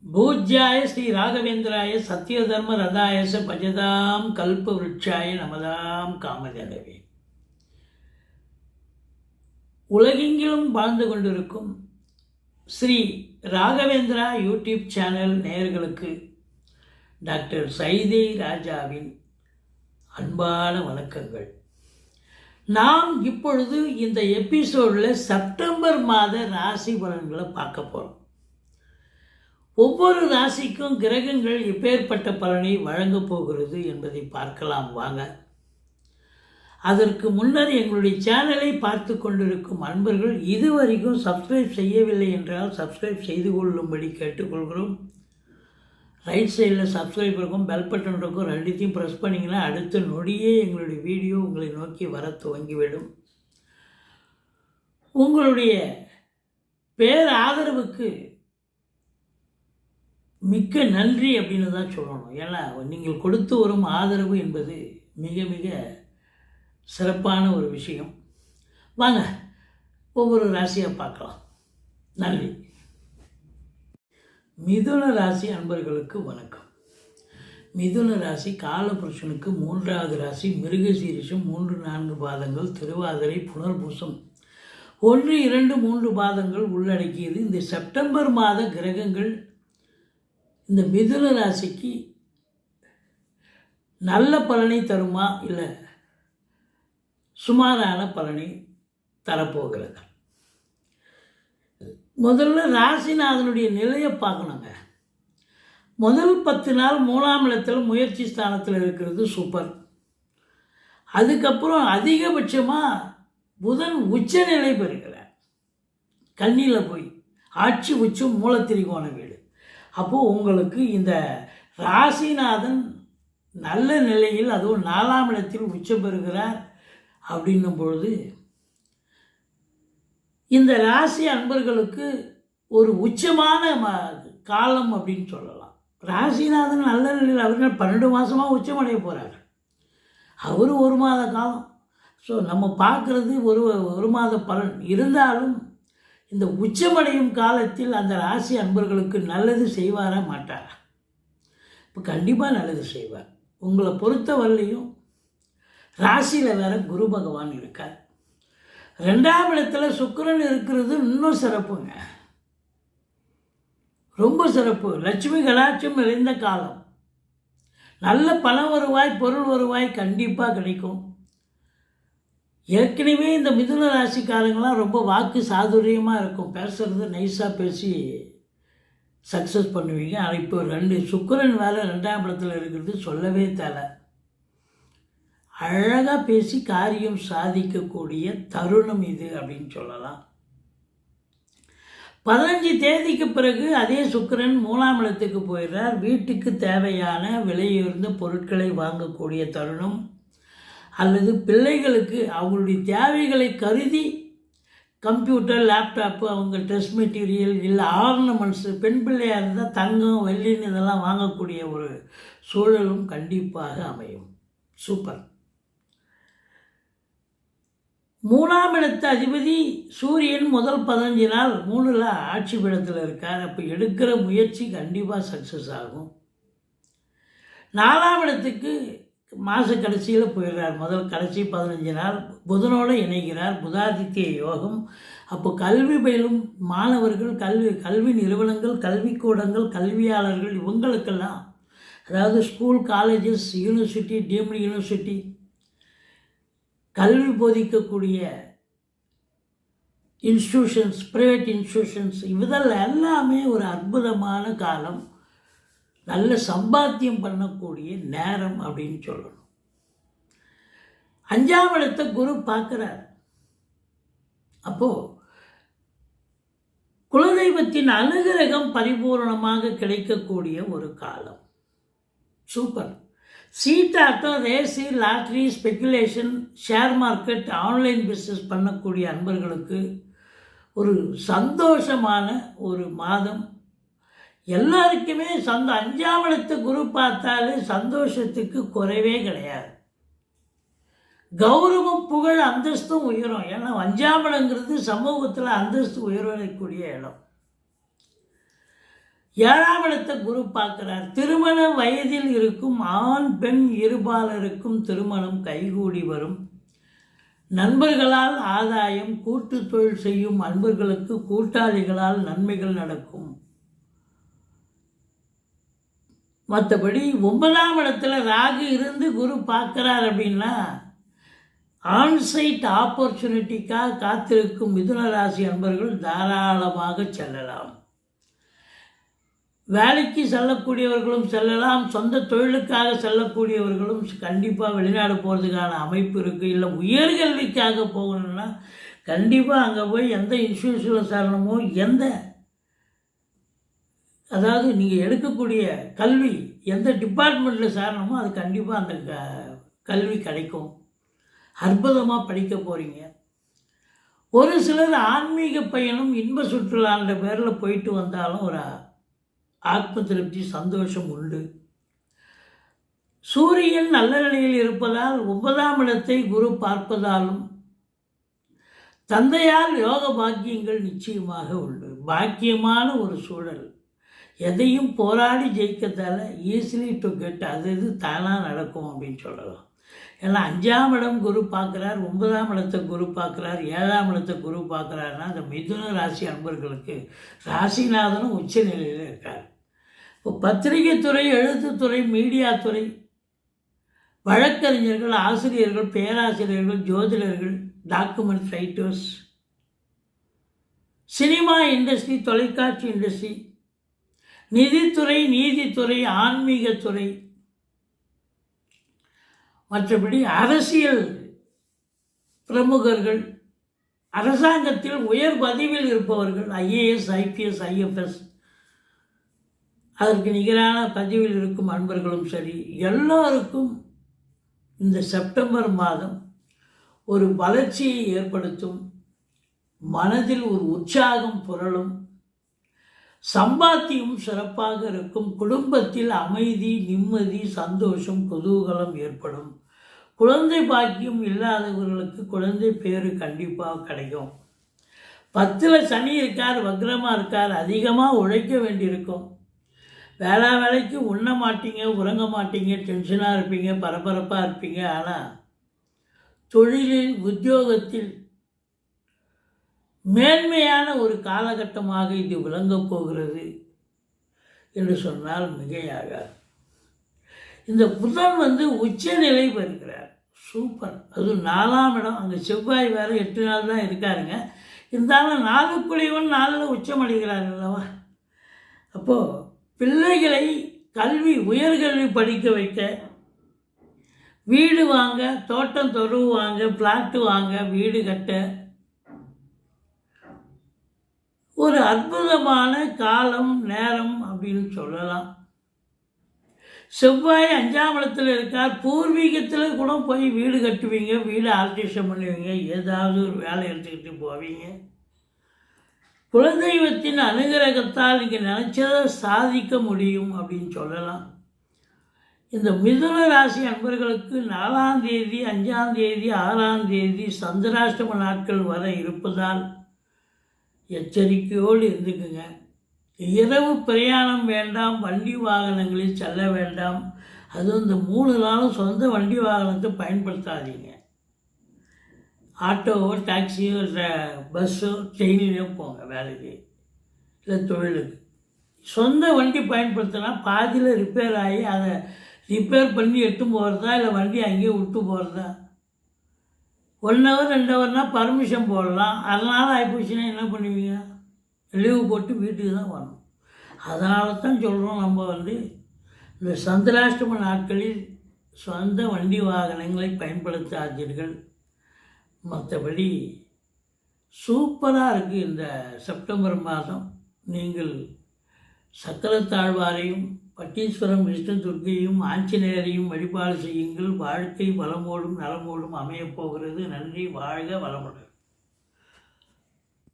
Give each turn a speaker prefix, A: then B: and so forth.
A: பூஜ்யாய ஸ்ரீ ராகவேந்திராய சத்யதர்ம ரதாயச பஜதாம் கல்ப விருட்சாய நமதாம் காமதேனவே. உலகெங்கிலும் வாழ்ந்து கொண்டிருக்கும் ஸ்ரீ ராகவேந்திரா யூடியூப் சேனல் நேயர்களுக்கு டாக்டர் சைதை ராஜாவின் அன்பான வணக்கங்கள். நாம் இப்பொழுது இந்த எபிசோடில் செப்டம்பர் மாத ராசி பலன்களை பார்க்க போகிறோம். ஒவ்வொரு ராசிக்கும் கிரகங்கள் எப்பேற்பட்ட பலனை வழங்கப் போகிறது என்பதை பார்க்கலாம் வாங்க. அதற்கு முன்னர் எங்களுடைய சேனலை பார்த்து கொண்டிருக்கும் அன்பர்கள் இதுவரைக்கும் சப்ஸ்கிரைப் செய்யவில்லை என்றால் சப்ஸ்கிரைப் செய்து கொள்ளும்படி கேட்டுக்கொள்கிறோம். ரைட் சைடில் சப்ஸ்கிரைப் இருக்கும், பெல் பட்டன் இருக்கும், ரெண்டுத்தையும் ப்ரெஸ் பண்ணிங்கன்னா அடுத்த நொடியே எங்களுடைய வீடியோ உங்களை நோக்கி வர துவங்கிவிடும். உங்களுடைய பேர் ஆதரவுக்கு மிக்க நன்றி அப்படின்னு தான் சொல்லணும். ஏன்னா நீங்கள் கொடுத்து வரும் ஆதரவு என்பது மிக மிக சிறப்பான ஒரு விஷயம். வாங்க ஒவ்வொரு ராசியாக பார்க்கலாம். நன்றி. மிதுன ராசி அன்பர்களுக்கு வணக்கம். மிதுன ராசி காலபுருஷனுக்கு 3வது ராசி. மிருகசீரிஷம் 3-4 பாதங்கள், திருவாதிரை, புனர்பூசம் 1-2-3 பாதங்கள் உள்ளடக்கியது. இந்த செப்டம்பர் மாத கிரகங்கள் இந்த மிதுன ராசிக்கு நல்ல பலனை தருமா இல்லை சுமாரான பலனை தரப்போகிறது? முதல்ல ராசிநாதனுடைய நிலையை பார்க்கணுங்க. முதல் 10 நாள் 3ஆம் இடத்துல முயற்சி ஸ்தானத்தில் இருக்கிறது சூப்பர். அதுக்கப்புறம் அதிகபட்சமாக புதன் உச்ச நிலை பெறுகிறார். கன்னியில் போய் ஆட்சி உச்சம் மூலத்திரிகோண வீடு. அப்போது உங்களுக்கு இந்த ராசிநாதன் நல்ல நிலையில், அதுவும் 4ஆம் இடத்தில் உச்சம் பெறுகிறார் அப்படின்னும் பொழுது இந்த ராசி அன்பர்களுக்கு ஒரு உச்சமான காலம் அப்படின்னு சொல்லலாம். ராசிநாதன் நல்ல நிலையில் அவர் 12 மாதமாக உச்சமடைய போகிறார். அவர் 1 மாத காலம். ஸோ நம்ம பார்க்குறது ஒரு மாத பலன் இருந்தாலும் இந்த உச்சமடையும் காலத்தில் அந்த ராசி அன்பர்களுக்கு நல்லது செய்வாரா மாட்டாரா? இப்போ கண்டிப்பாக நல்லது செய்வார். உங்களை பொறுத்தவரையிலையும் ராசியில் வேற குரு பகவான் இருக்கார். 2ஆம் இடத்துல சுக்கிரன் இருக்கிறது இன்னும் சிறப்புங்க, ரொம்ப சிறப்பு. லட்சுமி கடாட்சம் நிறைந்த காலம். நல்ல பண வருவாய், பொருள் வருவாய் கண்டிப்பாக கிடைக்கும். ஏற்கனவே இந்த மிதுன ராசிக்காரங்களாம் ரொம்ப வாக்கு சாதுரியமாக இருக்கும், பேசுகிறது நைஸாக பேசி சக்ஸஸ் பண்ணுவீங்க. ஆனால் இப்போ 2 சுக்கிரன் வேலை 2ஆம் இடத்துல இருக்கிறது சொல்லவே தேவை. அழகாக பேசி காரியம் சாதிக்கக்கூடிய தருணம் இது அப்படின்னு சொல்லலாம். 15 தேதிக்கு பிறகு அதே சுக்கிரன் 3ஆம் இடத்துக்கு போயிடுறார். வீட்டுக்கு தேவையான விலையுயர்ந்த பொருட்களை வாங்கக்கூடிய தருணம், அல்லது பிள்ளைகளுக்கு அவங்களுடைய தேவைகளை கருதி கம்ப்யூட்டர், லேப்டாப்பு, அவங்க ட்ரெஸ் மெட்டீரியல் இல்லை ஆர்னமெண்ட்ஸு, பெண் பிள்ளையாக இருந்தால் தங்கம், வெள்ளின்னு இதெல்லாம் வாங்கக்கூடிய ஒரு சூழலும் கண்டிப்பாக அமையும். சூப்பர். 3ஆம் இடத்து அதிபதி சூரியன் முதல் 15 நாள் 3ல் ஆட்சி பீடத்தில் இருக்கார். அப்போ எடுக்கிற முயற்சி கண்டிப்பாக சக்ஸஸ் ஆகும். 4ஆம் இடத்துக்கு மாத கடைசியில் போயிடுறார். முதல் கடைசி 15 நாள் புதனோடு இணைகிறார். புதாதித்ய யோகம். அப்போ கல்வி பயிலும் மாணவர்கள், கல்வி நிறுவனங்கள், கல்விக்கூடங்கள், கல்வியாளர்கள் இவங்களுக்கெல்லாம், அதாவது school, colleges, university, deemed university, கல்வி போதிக்கக்கூடிய இன்ஸ்டியூஷன்ஸ், ப்ரைவேட் இன்ஸ்டியூஷன்ஸ், இதில் எல்லாமே ஒரு அற்புதமான காலம். நல்ல சம்பாத்தியம் பண்ணக்கூடிய நேரம் அப்படின்னு சொல்லணும். 5ஆம் இடத்தை குரு பார்க்குறார். அப்போது குலதெய்வத்தின் அனுகிரகம் பரிபூர்ணமாக கிடைக்கக்கூடிய ஒரு காலம். சூப்பர். சீட்டாட்டம், race, lottery, speculation, share market, online business பண்ணக்கூடிய அன்பர்களுக்கு ஒரு சந்தோஷமான ஒரு மாதம். எல்லாருக்குமே 5ஆம் இடத்து குரு பார்த்தாலே சந்தோஷத்துக்கு குறைவே கிடையாது. கௌரவம், புகழ், அந்தஸ்தும் உயரும். ஏன்னா 5ஆம் இடங்கிறது சமூகத்தில் அந்தஸ்து உயரக்கூடிய இடம். 7ஆம் இடத்தை குரு பார்க்கிறார். திருமண வயதில் இருக்கும் ஆண் பெண் இருபாலருக்கும் திருமணம் கைகூடி வரும். நண்பர்களால் ஆதாயம். கூட்டு தொழில் செய்யும் அன்பர்களுக்கு கூட்டாளிகளால் நன்மைகள் நடக்கும். மற்றபடி 9ஆம் இடத்துல ராகு இருந்து குரு பார்க்கிறார் அப்படின்னா ஆன்சைட் ஆப்பர்ச்சுனிட்டிக்காக காத்திருக்கும் மிதுன ராசி அன்பர்கள் தாராளமாக செல்லலாம். வேலைக்கு செல்லக்கூடியவர்களும் செல்லலாம். சொந்த தொழிலுக்காக செல்லக்கூடியவர்களும் கண்டிப்பாக வெளிநாடு போகிறதுக்கான அமைப்பு இருக்குது. இல்லை உயர்கல்விக்காக போகணுன்னா கண்டிப்பாக அங்கே போய் எந்த இன்ஸ்டியூஷனில் சேரணுமோ, அதாவது நீங்கள் எடுக்கக்கூடிய கல்வி எந்த டிபார்ட்மெண்ட்டில் சேரணுமோ அது கண்டிப்பாக அந்த கல்வி கிடைக்கும். அற்புதமாக படிக்க போகிறீங்க. ஒரு சிலர் ஆன்மீக பயணம் இன்ப சுற்றுலான்ற பேரில் போயிட்டு வந்தாலும் ஒரு ஆத்ம திருப்தி சந்தோஷம் உண்டு. சூரியன் நல்ல நிலையில் இருப்பதால் 9ஆம் இடத்தை குரு பார்ப்பதாலும் தந்தையால் யோக பாக்கியங்கள் நிச்சயமாக உண்டு. பாக்கியமான ஒரு சூழல். எதையும் போராடி ஜெயிக்கிறதால ஈஸிலி டு கெட், அது தானாக நடக்கும் அப்படின்னு சொல்லலாம். ஏன்னா 5ஆம் இடம் குரு பார்க்குறார், 9ஆம் இடத்தை குரு பார்க்குறார், 7ஆம் இடத்தை குரு பார்க்குறாருன்னா அந்த மிதுன ராசி அன்பர்களுக்கு ராசிநாதனும் உச்ச நிலையில் இருக்கார். இப்போ பத்திரிகை துறை, எழுத்துத்துறை, மீடியா துறை, வழக்கறிஞர்கள், ஆசிரியர்கள், பேராசிரியர்கள், ஜோதிடர்கள், டாக்குமெண்ட் ரைட்டர்ஸ், சினிமா இண்டஸ்ட்ரி, தொலைக்காட்சி இண்டஸ்ட்ரி, நிதித்துறை, நீதித்துறை, ஆன்மீகத்துறை, மற்றபடி அரசியல் பிரமுகர்கள், அரசாங்கத்தில் உயர் பதவியில் இருப்பவர்கள், IAS, IPS, IFS, அதற்கு நிகரான பதவியில் இருக்கும் அன்பர்களும் சரி, எல்லோருக்கும் இந்த செப்டம்பர் மாதம் ஒரு வளர்ச்சியை ஏற்படுத்தும். மனதில் ஒரு உற்சாகம் புரளும். சம்பாத்தியம் சிறப்பாக இருக்கும். குடும்பத்தில் அமைதி, நிம்மதி, சந்தோஷம், குதூகலம் ஏற்படும். குழந்தை பாக்கியம் இல்லாதவர்களுக்கு குழந்தை பேரு கண்டிப்பாக கிடைக்கும். 10ல் சனி இருக்கார், வக்ரமாக இருக்கார், அதிகமாக உழைக்க வேண்டியிருக்கும். வேலைக்கு உண்ண மாட்டீங்க, உறங்க மாட்டீங்க, டென்ஷனாக இருப்பீங்க, பரபரப்பாக இருப்பீங்க. ஆனால் தொழிலில், உத்தியோகத்தில் மேன்மையான ஒரு காலகட்டமாக இது விளங்கப் போகிறது என்று சொன்னால் மிகையாகாது. இந்த புதன் உச்ச நிலை பெறுகிறார். சூப்பர். அது 4ஆம் இடம். அங்கே செவ்வாய் வேறு 8 நாள் தான் இருக்காருங்க. இருந்தாலும் 4க்குடையவன் 4ல் உச்சமடைகிறார் அல்லவா. அப்போது பிள்ளைகளை கல்வி, உயர்கல்வி படிக்க வைக்க, வீடு வாங்க, தோட்டம் தொழுவு வாங்க, பிளாட்டு வாங்க, வீடு கட்ட ஒரு அற்புதமான காலம், நேரம் அப்படின்னு சொல்லலாம். செவ்வாய் 5ஆம் இடத்துல இருக்கார். பூர்வீகத்தில் கூட போய் வீடு கட்டுவீங்க, வீடு ஆல்ட்ரேஷன் பண்ணுவீங்க, ஏதாவது ஒரு வேலை எடுத்துக்கிட்டு போவீங்க. குலதெய்வத்தின் அனுகிரகத்தால் நீங்கள் நினச்சதை சாதிக்க முடியும் அப்படின்னு சொல்லலாம். இந்த மிதுன ராசி அன்பர்களுக்கு 4ஆம் தேதி, 5ஆம் தேதி, 6ஆம் தேதி சந்திராஷ்டம நாட்கள் வர இருப்பதால் எச்சரிக்கையோடு இருந்துக்குங்க. இரவு பிரயாணம் வேண்டாம். வண்டி வாகனங்களில் செல்ல வேண்டாம். அதுவும் இந்த 3 நாளும் சொந்த வண்டி வாகனத்தை பயன்படுத்தாதீங்க. ஆட்டோவோ, டாக்ஸியோ, பஸ்ஸோ, ட்ரெயின்லையோ போங்க வேலைக்கு, இல்லை தொழிலுக்கு. சொந்த வண்டி பயன்படுத்தினா பாதியில் ரிப்பேர் ஆகி அதை ரிப்பேர் பண்ணி எட்டு போகிறதா, இல்லை வண்டி அங்கேயே விட்டு போகிறதா. 1 ஹவர் 2 ஹவர்னால் பர்மிஷன் போடலாம். அதனால் ஆகிப்போச்சுன்னா என்ன பண்ணுவீங்க? லீவு போட்டு வீட்டுக்கு தான் வரணும். அதனால தான் சொல்கிறோம், நம்ம இந்த சந்திராஷ்டம நாட்களில் சொந்த வண்டி வாகனங்களை பயன்படுத்தாதீர்கள். மற்றபடி சூப்பராக இருக்குது இந்த செப்டம்பர் மாதம். நீங்கள் சக்கரத்தாழ்வாரையும், பட்டீஸ்வரம், விஷ்ணு துர்க்கையும், ஆஞ்சநேயரையும் வழிபாடு செய்யுங்கள். வாழ்க்கை வளமோடும் நலமோடும் அமையப்போகிறது. நன்றி. வாழ்க வளமுடன்.